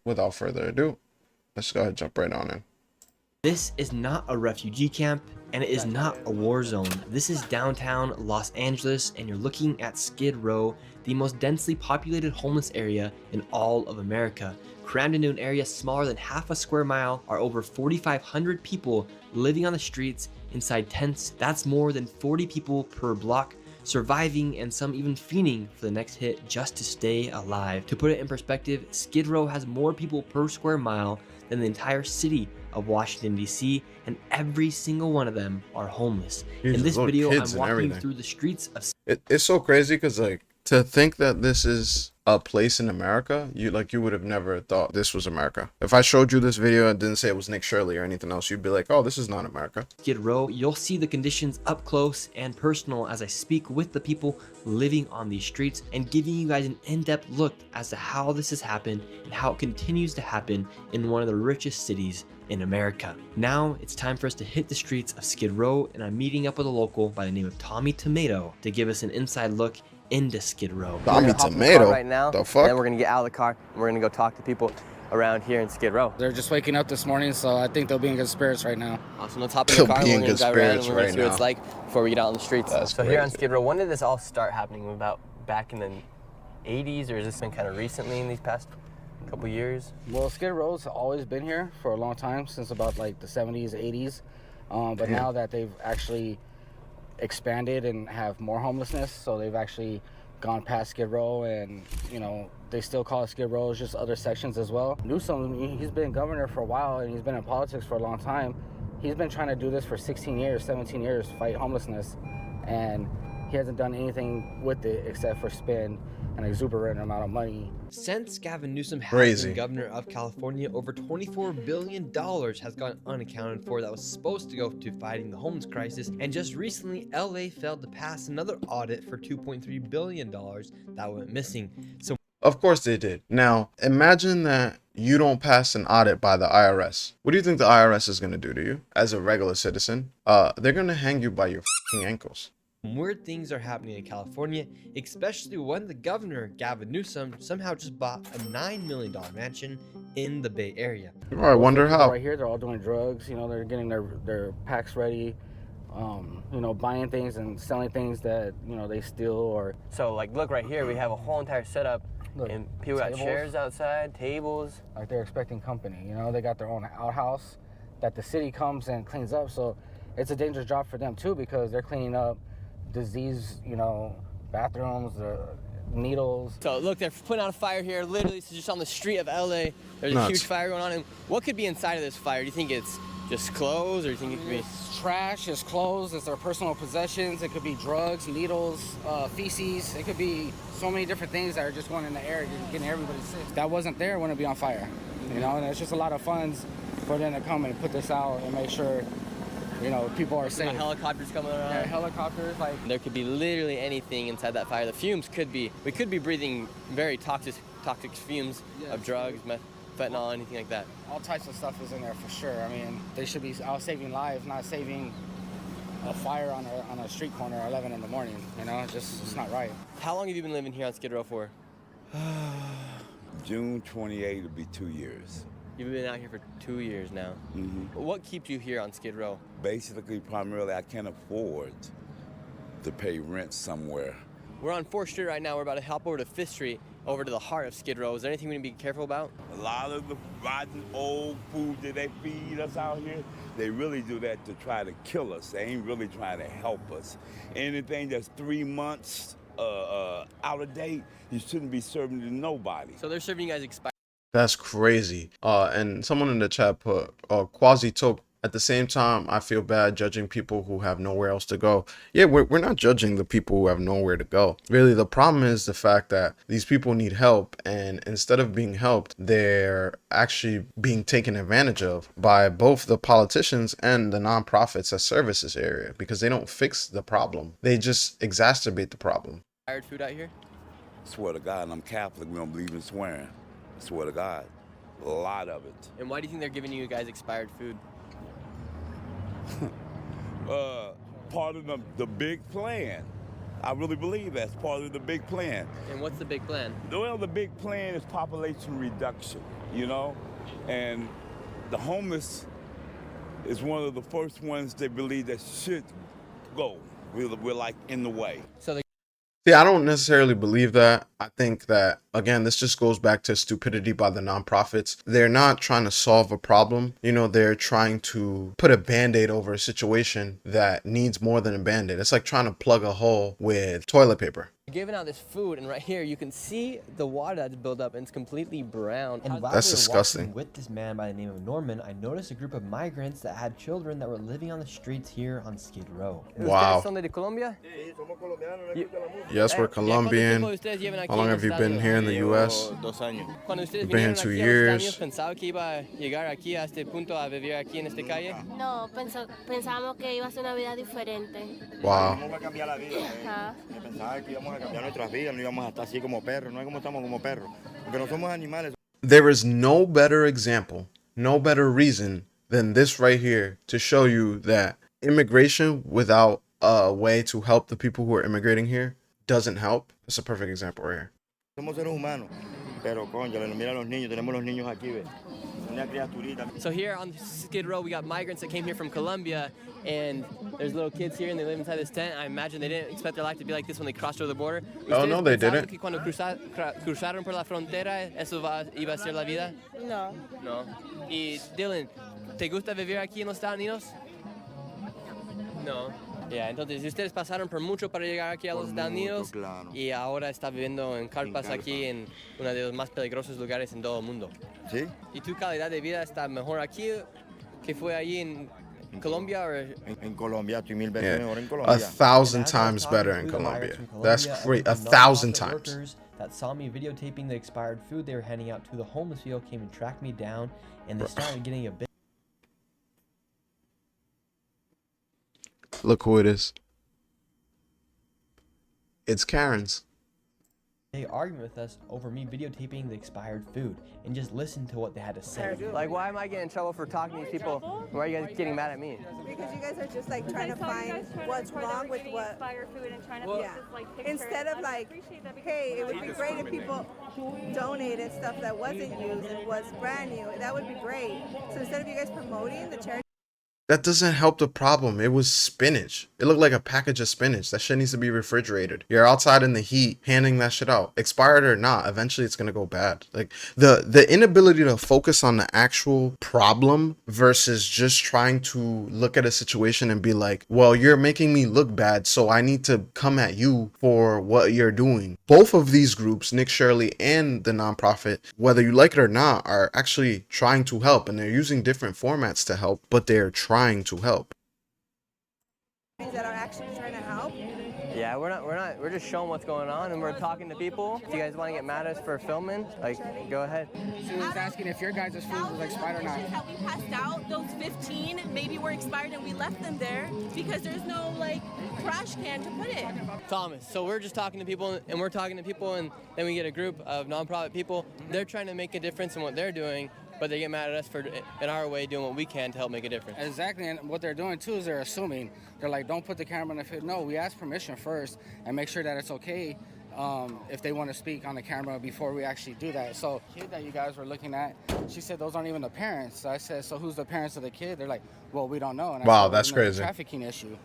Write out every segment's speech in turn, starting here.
without further ado, let's go ahead and jump right on in. This is not a refugee camp, and it is not a war zone. This is downtown Los Angeles, and you're looking at Skid Row, the most densely populated homeless area in all of America. Crammed into an area smaller than half a square mile are over 4,500 people living on the streets inside tents. That's more than 40 people per block, surviving and some even fiending for the next hit just to stay alive. To put it in perspective, Skid Row has more people per square mile than the entire city of Washington, D.C., and every single one of them are homeless. In this video, I'm walking you through the streets of... It's so crazy because, like, to think that this is a place in America, you would have never thought this was America. If I showed you this video and didn't say it was Nick Shirley or anything else, you'd be like, oh, this is not America. Skid Row, you'll see the conditions up close and personal as I speak with the people living on these streets and giving you guys an in-depth look as to how this has happened and how it continues to happen in one of the richest cities in America. Now it's time for us to hit the streets of Skid Row, and I'm meeting up with a local by the name of Tommy Tomato to give us an inside look into Skid Row. Tommy Tomato? Right now, the fuck? And we're gonna get out of the car and we're gonna go talk to people around here in Skid Row. They're just waking up this morning, so I think they'll be in good spirits right now. Awesome, let's hop in the car and we're gonna drive around and we're gonna see what it's like before we get out on the streets. So here on Skid Row, when did this all start happening? About back in the 80s, or has this been kind of recently in these past couple years? Well, Skid Row's always been here for a long time, since about like the 70s, 80s. But now that they've actually expanded and have more homelessness, so they've actually gone past Skid Row, and you know, they still call it Skid Row, it's just other sections as well. Newsom, he's been governor for a while and he's been in politics for a long time. He's been trying to do this for 16 years, 17 years, fight homelessness, and he hasn't done anything with it except for spend an exuberant amount of money. Since Gavin Newsom has been governor of California, over $24 billion has gone unaccounted for that was supposed to go to fighting the homeless crisis. And just recently, LA failed to pass another audit for $2.3 billion that went missing. So of course they did. Now, imagine that you don't pass an audit by the IRS. What do you think the IRS is going to do to you as a regular citizen? They're going to hang you by your fucking ankles. Weird things are happening in California, especially when the governor, Gavin Newsom, somehow just bought a $9 million mansion in the Bay Area. Oh, I wonder how. Right here, they're all doing drugs. You know, they're getting their packs ready. You know, buying things and selling things that, you know, they steal or... So, like, look right here, we have a whole entire setup. Look, and people got chairs outside, tables. Like, they're expecting company, you know? They got their own outhouse that the city comes and cleans up. So it's a dangerous job for them, too, because they're cleaning up disease, you know, bathrooms, needles. So look, they're putting out a fire here. Literally, this is just on the street of LA. There's a huge fire going on. And what could be inside of this fire? Do you think it's just clothes, or do you think it could be... It's trash, it's clothes, it's their personal possessions. It could be drugs, needles, feces. It could be so many different things that are just going in the air, getting everybody sick. If that wasn't there, it wouldn't be on fire. You know, and it's just a lot of funds for them to come and put this out and make sure, you know, people are safe. Helicopters coming around. Yeah, helicopters, like... There could be literally anything inside that fire. The fumes could be... We could be breathing very toxic fumes of drugs, fentanyl, anything like that. All types of stuff is in there for sure. I mean, they should be out saving lives, not saving a fire on a street corner at 11 in the morning. You know, it's not right. How long have you been living here on Skid Row for? June 28 will be 2 years. You've been out here for 2 years now. Mm-hmm. What keeps you here on Skid Row? Basically, primarily, I can't afford to pay rent somewhere. We're on 4th Street right now. We're about to hop over to 5th Street, over to the heart of Skid Row. Is there anything we need to be careful about? A lot of the rotten old food that they feed us out here, they really do that to try to kill us. They ain't really trying to help us. Anything that's 3 months out of date, you shouldn't be serving to nobody. So they're serving you guys expired. That's crazy. And someone in the chat put, Quasi took, at the same time, I feel bad judging people who have nowhere else to go. Yeah, we're not judging the people who have nowhere to go. Really, the problem is the fact that these people need help, and instead of being helped, they're actually being taken advantage of by both the politicians and the nonprofits that service this area, because they don't fix the problem. They just exacerbate the problem. Expired food out here? Swear to God, and I'm Catholic, we don't believe in swearing. Swear to God, a lot of it. And why do you think they're giving you guys expired food? Part of the big plan. I really believe that's part of the big plan. And what's the big plan? Well, the big plan is population reduction, you know, and the homeless is one of the first ones they believe that should go. We're like in the way. So See, I don't necessarily believe that. I think that, again, this just goes back to stupidity by the nonprofits. They're not trying to solve a problem. You know, they're trying to put a Band-Aid over a situation that needs more than a Band-Aid. It's like trying to plug a hole with toilet paper. giving out this food, and right here you can see the water that's built up, and it's completely brown. And while That's we were disgusting. walking with this man by the name of Norman, I noticed a group of migrants that had children that were living on the streets here on Skid Row. Wow. ¿Ustedes son de Colombia? Yes, we're Colombian. How long have you been here in the U.S.? Cuando ustedes Been here vinieron 2 aquí a los years. Estados Unidos, ¿pensaba que iba a llegar aquí a este punto a vivir aquí en esta calle? No, pensábamos que iba a ser una vida diferente. Wow. Vamos a cambiar la vida. Ajá. Yo pensaba que íbamos a cambiar nuestras vidas, no íbamos a estar así como perros, no es como estamos como perros, porque no somos animales. There is no better example, no better reason than this right here to show you that immigration without a way to help the people who are immigrating here doesn't help. It's a perfect example right here. Somos seres humanos, pero coño, mira a los niños, tenemos los niños aquí, ¿ves? Una criaturita. So here on Skid Row, we got migrants that came here from Colombia, and there's little kids here, and they live inside this tent. I imagine they didn't expect their life to be like this when they crossed over the border. Oh, no, they ¿Ustedes pensaban didn't. que cuando cruzaron por la frontera, eso iba a ser la vida? No. No. Y Dylan, ¿te gusta vivir aquí en los Estados Unidos? No. Ya, entonces, si ustedes pasaron por mucho para llegar aquí a los Estados Unidos, claro. y ahora está viviendo en carpas aquí en uno de los más peligrosos lugares en todo el mundo. ¿Sí? ¿Y tu calidad de vida está mejor aquí que fue allí en Colombia? O... En Colombia, estoy 1000 veces Yeah. mejor en A Colombia. 1,000 As I was times talking better to in the Colombia. migrants from That's Colombia, great. a A group of 1,000 nonprofit times. workers that saw me videotaping the expired food they were handing out to the homeless people came and tracked me down, and they started getting a bit. Look who it is. It's Karen's. Big argument with us over me videotaping the expired food, and just listen to what they had to say. Like, why am I getting in trouble for talking to these people? Why are you guys getting mad at me? Because you guys are just like trying to find what's wrong with what. Yeah. Instead of like, hey, it would be great if people donated stuff that wasn't used and was brand new. That would be great. So instead of you guys promoting the charity. That doesn't help the problem. It was spinach. It looked like a package of spinach. That shit needs to be refrigerated. You're outside in the heat handing that shit out. Expired or not, eventually it's gonna go bad. Like the inability to focus on the actual problem versus just trying to look at a situation and be like, well, you're making me look bad, so I need to come at you for what you're doing. Both of these groups, Nick Shirley and the nonprofit, whether you like it or not, are actually trying to help, and they're using different formats to help, but they're trying to help. That are actually trying to help. Yeah, we're just showing what's going on, and we're talking to people. If you guys want to get mad at us for filming, like, go ahead. She was asking if your guys' food was expired or not. That we passed out, those 15 maybe were expired and we left them there because there's no like trash can to put it. Thomas, so we're just talking to people, and we're talking to people, and then we get a group of nonprofit people. They're trying to make a difference in what they're doing, but they get mad at us for, in our way, doing what we can to help make a difference. Exactly, and what they're doing too is they're assuming. They're like, don't put the camera in the field. No, we ask permission first and make sure that it's okay if they want to speak on the camera before we actually do that. So kid that you guys were looking at, she said those aren't even the parents. So I said, so who's the parents of the kid? They're like, well, we don't know. And I Wow, said, that's "Isn't it a crazy. trafficking issue,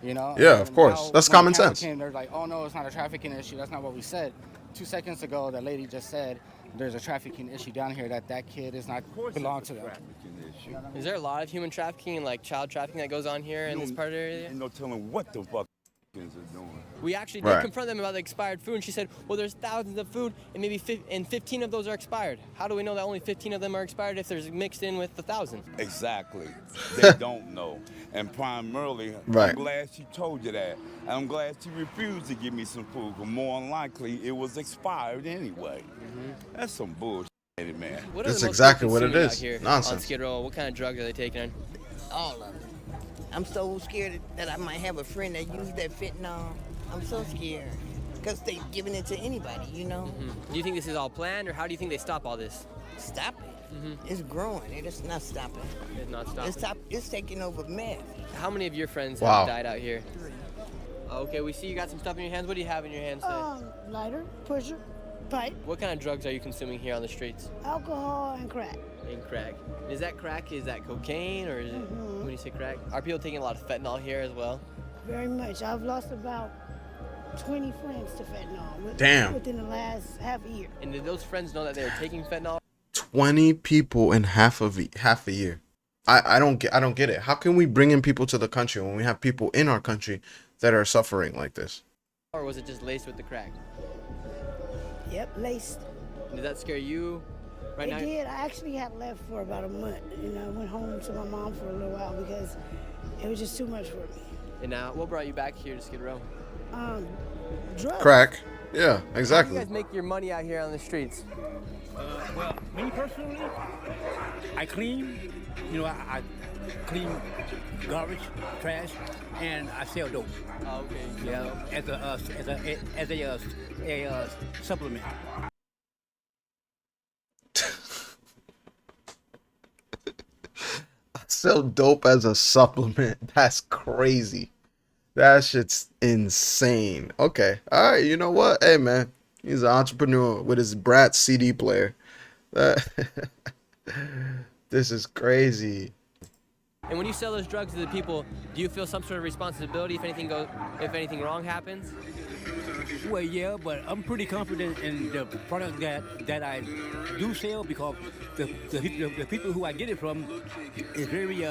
you know? Yeah, And of course. now That's when the common camera sense. came, they're like, oh no, it's not a trafficking issue. That's not what we said. 2 seconds ago, the lady just said there's a trafficking issue down here, that kid is not belong to them. Is there a lot of human trafficking and like child trafficking that goes on here in this part of the area? Ain't no telling what the fuck are doing. We actually did Right. confront them about the expired food, and she said, well, there's thousands of food, and maybe 15 of those are expired. How do we know that only 15 of them are expired if there's mixed in with the 1,000? Exactly. They don't know. And primarily, Right. I'm glad she told you that. And I'm glad she refused to give me some food, but more than likely, it was expired anyway. That's some bullshit, man. What are That's the most exactly people what it consuming out is. here on Nonsense. Skid Row? What kind of drugs are they taking? All of it. I'm so scared that I might have a friend that used that fentanyl. I'm so scared because they giving it to anybody, you know. Do you think this is all planned, or how do you think they stop all this? Stop it. It's growing. It is not stopping. It's not stopping. It's taking over meth. How many of your friends Wow. have died out here? Okay, we see you got some stuff in your hands. What do you have in your hands today? Lighter, pusher, pipe. What kind of drugs are you consuming here on the streets? Alcohol and crack. And crack. Is that crack? Is that cocaine, or is it when you say crack? Are people taking a lot of fentanyl here as well? Very much. I've lost about 20 friends to fentanyl. Damn. Within the last half a year. And did those friends know that they were taking fentanyl? 20 people in half a year. I don't get it. How can we bring in people to the country when we have people in our country that are suffering like this? Or was it just laced with the crack? Yep, laced. Did that scare you right now? It did. I actually had left for about a month. I went home to my mom for a little while because it was just too much for me. And now, what brought you back here to Skid Row? Drugs. Crack. Yeah, exactly. How do you guys make your money out here on the streets? Well, me personally, I clean. I clean garbage, trash, and I sell dope. Oh, okay. Yeah, as a supplement. I sell dope as a supplement. That's crazy. That shit's insane. Okay. All right. You know what? Hey, man. He's an entrepreneur with his Brat CD player. This is crazy. And when you sell those drugs to the people, do you feel some sort of responsibility if anything wrong happens? Well, yeah, but I'm pretty confident in the product that I do sell because the people who I get it from is very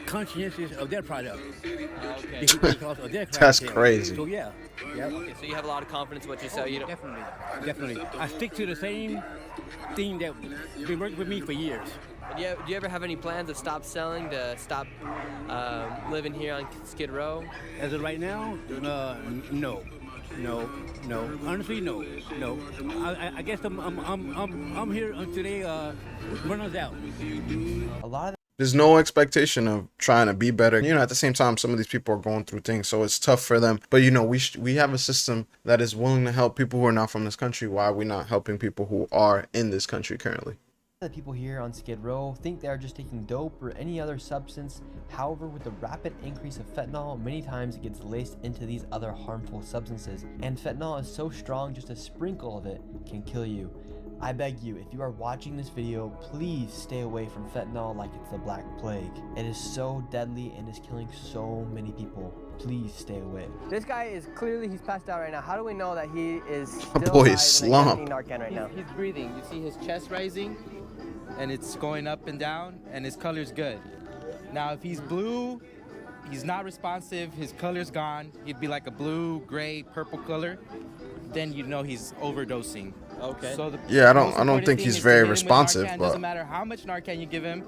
conscientious of their product. Okay. Because of their That's clientele. crazy. So yeah. Okay, so you have a lot of confidence in what you sell. You don't... Definitely. I stick to the same thing that been working with me for years. Do you ever have any plans of stop selling, to stop living here on Skid Row? As of right now, no. Honestly, no. I guess I'm here until they run us out. A lot of There's no expectation of trying to be better. At the same time, some of these people are going through things, so it's tough for them. But we have a system that is willing to help people who are not from this country. Why are we not helping people who are in this country currently? The people here on Skid Row think they are just taking dope or any other substance. However, with the rapid increase of fentanyl, many times it gets laced into these other harmful substances. And fentanyl is so strong, just a sprinkle of it can kill you. I beg you, if you are watching this video, please stay away from fentanyl like it's the Black Plague. It is so deadly and is killing so many people. Please stay away. This guy is clearly, he's passed out right now. How do we know that he is still Boy, alive slump. and Narcan right now? He's breathing. You see his chest rising, and it's going up and down, and his color's good. Now, if he's blue, he's not responsive, his color's gone, he'd be like a blue, gray, purple color, then you know he's overdosing. Okay. So I don't think he's very responsive, Narcan. but Doesn't matter how much Narcan you give him.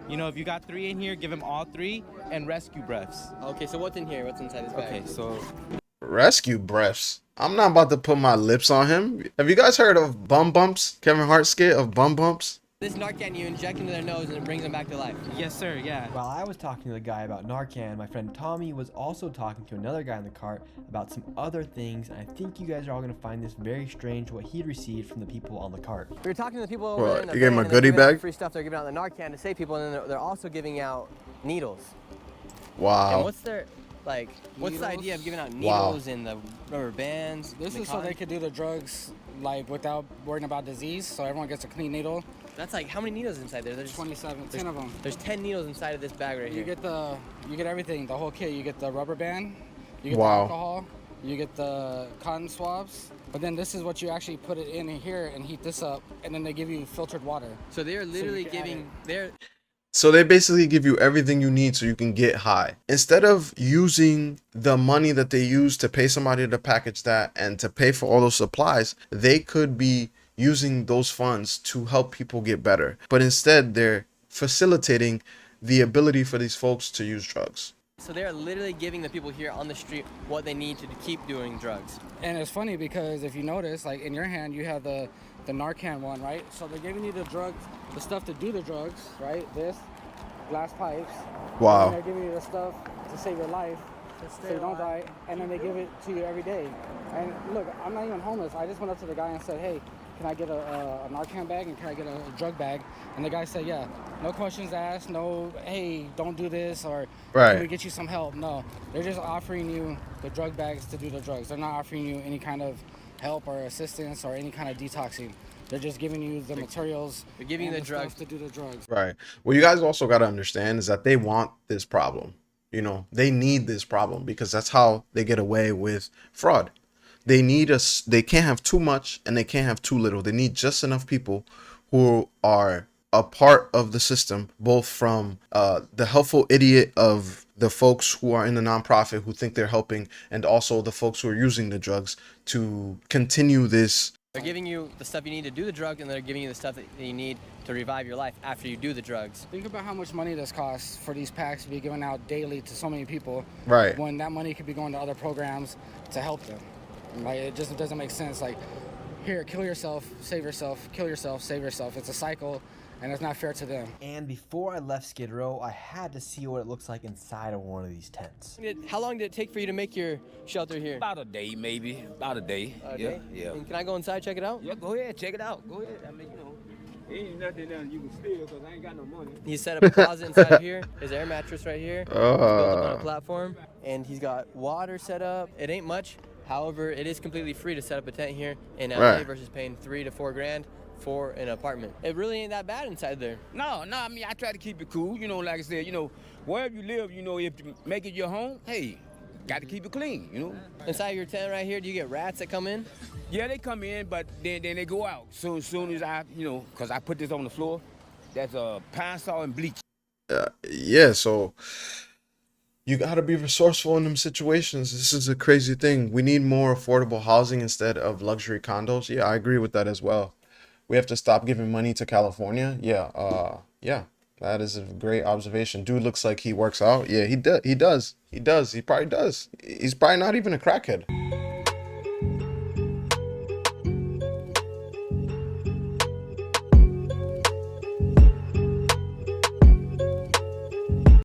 If you got 3 in here, give him all 3 and rescue breaths. Okay, so what's in here? What's inside this bag? Okay, so rescue breaths. I'm not about to put my lips on him. Have you guys heard of bum bumps? Kevin Hart's skit of bum bumps? This Narcan you inject into their nose and it brings them back to life. yes, sir. Yeah. While I was talking to the guy about Narcan, my friend Tommy was also talking to another guy in the cart about some other things, and I think you guys are all going to find this very strange what he'd received from the people on the cart. We were talking to the people over What, there in the you gave him van, a and they're goodie giving out bag? free stuff they're giving out the Narcan to save people, and then they're also giving out needles. Wow. And what's the idea of giving out needles and the rubber bands? This is so they could do the drugs without worrying about disease, so everyone gets a clean needle. That's how many needles inside there? There's 27, 10 of them. There's 10 needles inside of this bag right here. You get everything, the whole kit. You get the rubber band, you get the Wow. alcohol, you get the cotton swabs, but then this is what you actually put it in here and heat this up, and then they give you filtered water. So they're literally So they basically give you everything you need so you can get high. Instead of using the money that they use to pay somebody to package that and to pay for all those supplies, they could be using those funds to help people get better. But instead, they're facilitating the ability for these folks to use drugs. So they're literally giving the people here on the street what they need to keep doing drugs. And it's funny because if you notice, in your hand, you have the Narcan one, right? So they're giving you the drugs, the stuff to do the drugs, right? This, glass pipes. Wow. And they're giving you the stuff to save your life, so you don't die. And then they give it to you every day. And look, I'm not even homeless. I just went up to the guy and said, hey, can I get a Narcan bag and can I get a drug bag? And the guy said, yeah. No questions asked, no, hey, don't do this, or can we get you some help? No, they're just offering you the drug bags to do the drugs. They're not offering you any kind of help or assistance or any kind of detoxing. They're just giving you the materials. They're giving you the drugs to do the drugs. Right. What you guys also got to understand is that they want this problem. You know, they need this problem because that's how they get away with fraud. They need us. They can't have too much and they can't have too little. They need just enough people who are a part of the system, both from the helpful idiot of the folks who are in the nonprofit who think they're helping, and also the folks who are using the drugs to continue this. They're giving you the stuff you need to do the drug, and they're giving you the stuff that you need to revive your life after you do the drugs. Think about how much money this costs for these packs to be given out daily to so many people. Right. When that money could be going to other programs to help them. Like, it just doesn't make sense. Like, here, kill yourself, save yourself, kill yourself, save yourself. It's a cycle, and it's not fair to them. And before I left Skid Row, I had to see what it looks like inside of one of these tents. How long did it take for you to make your shelter here? About a day, maybe. About a day. Yeah. And can I go inside, check it out? Yeah, go ahead, check it out. Go ahead. I mean, you know, ain't nothing that you can steal because I ain't got no money. He set up a closet inside of here. His air mattress right here. It's built up on a platform. And he's got water set up. It ain't much. However, it is completely free to set up a tent here in LA versus paying $3 to $4 grand for an apartment. It really ain't that bad inside there. No, I mean, I try to keep it cool. You know, like I said, you know, wherever you live, you know, if you make it your home, hey, got to keep it clean, you know. Inside your tent right here, do you get rats that come in? Yeah, they come in, but then they go out. Soon as I, you know, because I put this on the floor, that's pine saw and bleach. Yeah, so you got to be resourceful in them situations. This is a crazy thing. We need more affordable housing instead of luxury condos. Yeah, I agree with that as well. We have to stop giving money to California. Yeah, that is a great observation. Dude looks like he works out. Yeah, he does. He probably does. He's probably not even a crackhead.